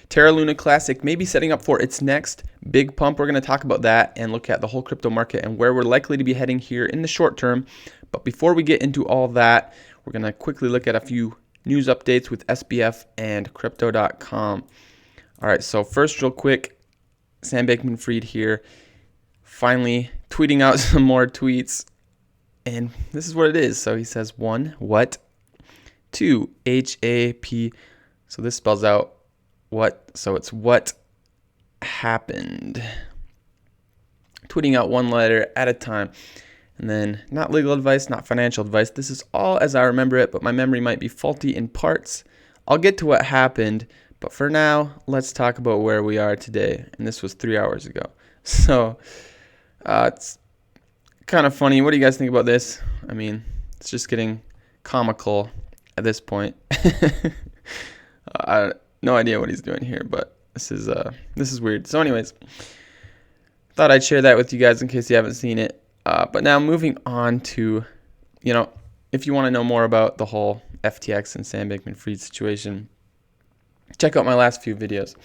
Terra LUNA Classic may be setting up for its next big pump. We're going to talk about that and look at the whole crypto market and where we're likely to be heading here in the short term. But before we get into all that, we're going to quickly look at a few news updates with SBF and Crypto.com. All right, so first, real quick, Sam Bankman-Fried here, finally tweeting out some more tweets. And this is what it is. So he says, 1, what? 2, HAP. So this spells out what. So it's what happened. Tweeting out one letter at a time. And then not legal advice, not financial advice. This is all as I remember it, but my memory might be faulty in parts. I'll get to what happened, but for now, let's talk about where we are today. And this was 3 hours ago. So it's kind of funny. What do you guys think about this? I mean, it's just getting comical at this point. No idea what he's doing here, but this is weird. So anyways, thought I'd share that with you guys in case you haven't seen it. But now moving on to, if you want to know more about the whole FTX and Sam Bankman-Fried situation, check out my last few videos.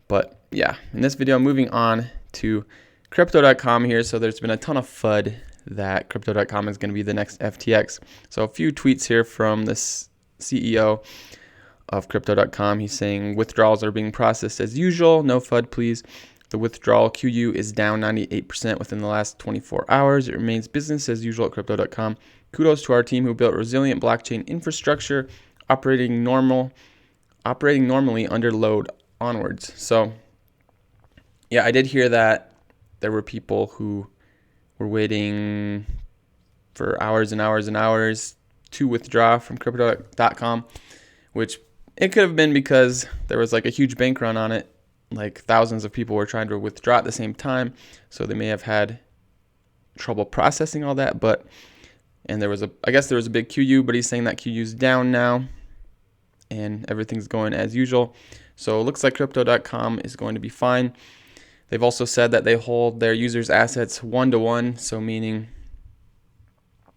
But yeah, in this video, moving on to Crypto.com here. So there's been a ton of FUD that Crypto.com is going to be the next FTX. So a few tweets here from this CEO of Crypto.com. He's saying withdrawals are being processed as usual. No FUD, please. The withdrawal QU is down 98% within the last 24 hours. It remains business as usual at Crypto.com. Kudos to our team who built resilient blockchain infrastructure, operating normally under load onwards. So, yeah, I did hear that there were people who were waiting for hours and hours and hours to withdraw from Crypto.com, which it could have been because there was like a huge bank run on it. Like thousands of people were trying to withdraw at the same time, so they may have had trouble processing all that. And I guess there was a big QU, but he's saying that QU's down now, and everything's going as usual. So it looks like Crypto.com is going to be fine. They've also said that they hold their users' assets 1-to-1, so meaning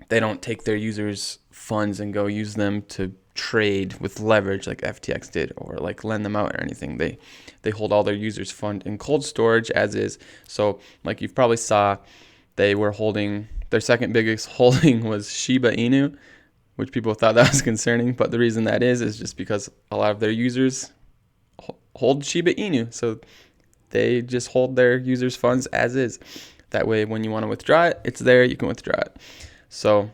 they don't take their users' funds and go use them to trade with leverage like FTX did, or like lend them out or anything. They hold all their users' fund in cold storage as is. So like you've probably saw, they were holding, their second biggest holding was Shiba Inu, which people thought that was concerning, but the reason that is just because a lot of their users hold Shiba Inu. So they just hold their users' funds as is. That way when you want to withdraw it, it's there, you can withdraw it. So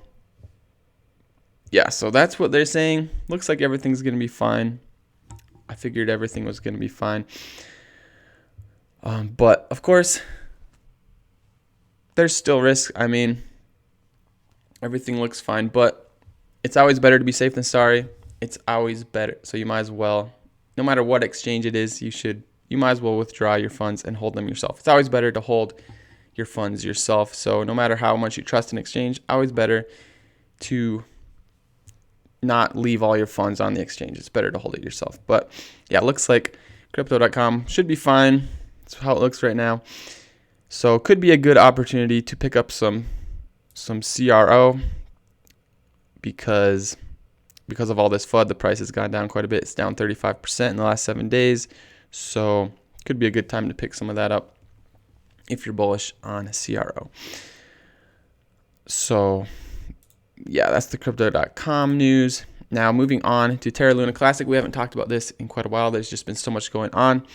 yeah, so that's what they're saying. Looks like everything's going to be fine. I figured everything was going to be fine. But, of course, there's still risk. I mean, everything looks fine. But it's always better to be safe than sorry. It's always better. So you might as well, no matter what exchange it is, you might as well withdraw your funds and hold them yourself. It's always better to hold your funds yourself. So no matter how much you trust an exchange, always better to not leave all your funds on the exchange. It's better to hold it yourself. But yeah, it looks like Crypto.com should be fine. That's how it looks right now. So it could be a good opportunity to pick up some CRO because of all this FUD, the price has gone down quite a bit. It's down 35% in the last 7 days. So it could be a good time to pick some of that up if you're bullish on CRO. So yeah, that's the Crypto.com news. Now moving on to Terra LUNA Classic. We haven't talked about this in quite a while. There's just been so much going on.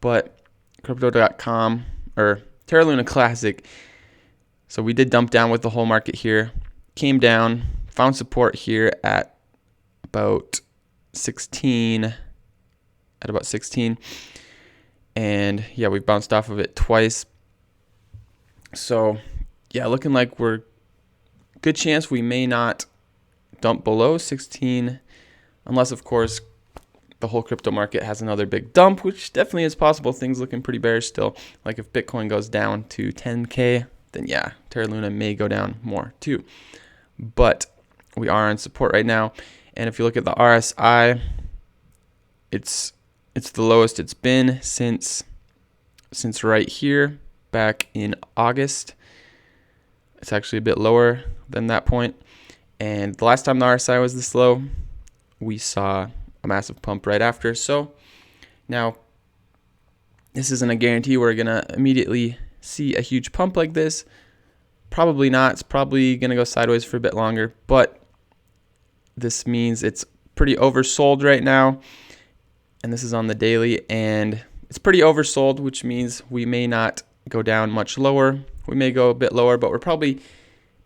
But Crypto.com, or Terra LUNA Classic, so we did dump down with the whole market here. Came down, found support here at about 16. And yeah, we bounced off of it twice. So yeah, looking like we're good chance we may not dump below 16 unless, of course, the whole crypto market has another big dump, which definitely is possible. Things looking pretty bearish still. Like if Bitcoin goes down to 10K, then yeah, Terra LUNA may go down more too. But we are on support right now. And if you look at the RSI, it's the lowest it's been since right here back in August. It's actually a bit lower than that point. And the last time the RSI was this low, we saw a massive pump right after. So now This isn't a guarantee we're going to immediately see a huge pump like this. Probably not. It's probably going to go sideways for a bit longer, but this means it's pretty oversold right now. And this is on the daily, and it's pretty oversold, which means we may not go down much lower. We may go a bit lower, but we're probably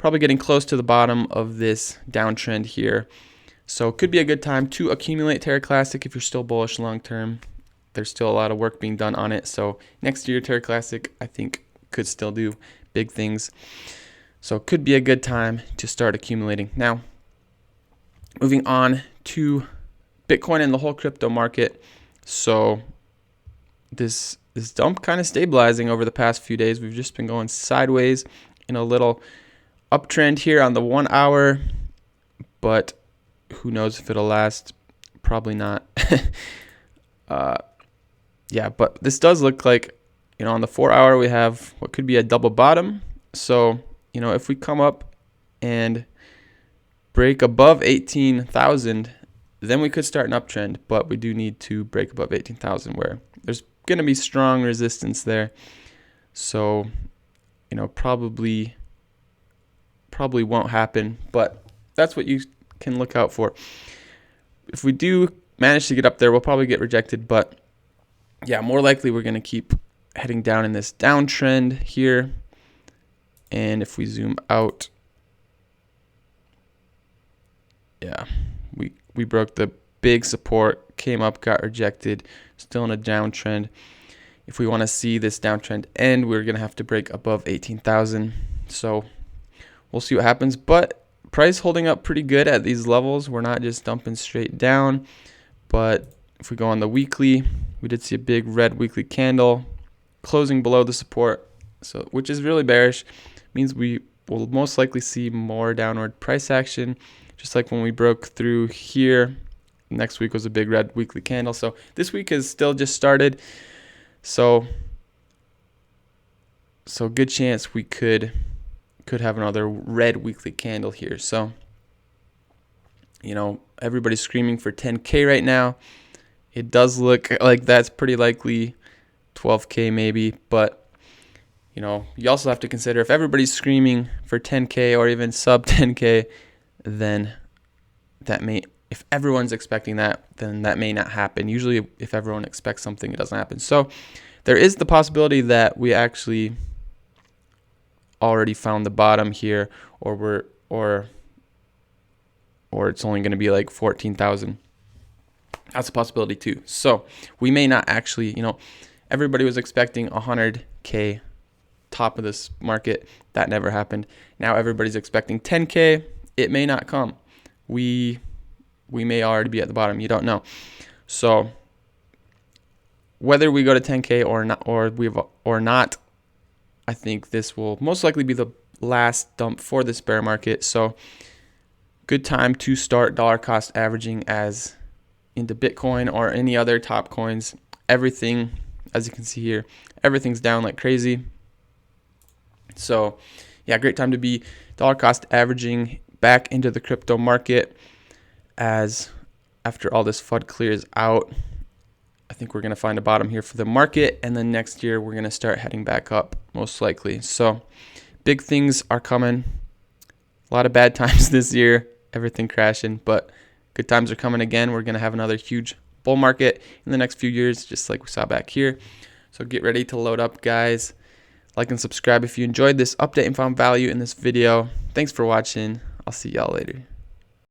getting close to the bottom of this downtrend here. So it could be a good time to accumulate Terra Classic if you're still bullish long term. There's still a lot of work being done on it. So next year, Terra Classic, I think, could still do big things. So it could be a good time to start accumulating. Now, moving on to Bitcoin and the whole crypto market. So this dump kind of stabilizing over the past few days. We've just been going sideways in a little uptrend here on the 1 hour, but who knows if it'll last? Probably not. Yeah, but this does look like, on the 4 hour we have what could be a double bottom. So, if we come up and break above 18,000, then we could start an uptrend, but we do need to break above 18,000 where there's going to be strong resistance there. So, probably won't happen, but that's what you can look out for. If we do manage to get up there, we'll probably get rejected, but yeah, more likely we're going to keep heading down in this downtrend here. And if we zoom out, yeah, we broke the big support, came up, got rejected, still in a downtrend. If we want to see this downtrend end, we're going to have to break above 18,000. So we'll see what happens, but price holding up pretty good at these levels. We're not just dumping straight down, but if we go on the weekly, we did see a big red weekly candle closing below the support, so which is really bearish. Means we will most likely see more downward price action, just like when we broke through here. Next week was a big red weekly candle. So this week has still just started. So good chance we could have another red weekly candle here. So, everybody's screaming for 10K right now. It does look like that's pretty likely, 12K maybe, but you also have to consider if everybody's screaming for 10K or even sub 10K, then if everyone's expecting that, then that may not happen. Usually if everyone expects something, it doesn't happen. So there is the possibility that we actually already found the bottom here, or it's only going to be like 14,000. That's a possibility too. So we may not actually, everybody was expecting 100K top of this market. That never happened. Now everybody's expecting 10K. It may not come. We may already be at the bottom. You don't know. So whether we go to 10K or not, I think this will most likely be the last dump for this bear market. So good time to start dollar cost averaging as into Bitcoin or any other top coins. Everything, as you can see here, everything's down like crazy. So yeah, great time to be dollar cost averaging back into the crypto market, as after all this FUD clears out. I think we're going to find a bottom here for the market, and then next year we're going to start heading back up most likely. So big things are coming. A lot of bad times this year, everything crashing, but good times are coming again. We're going to have another huge bull market in the next few years, just like we saw back here. So get ready to load up, guys. Like and subscribe if you enjoyed this update and found value in this video. Thanks for watching. I'll see y'all later.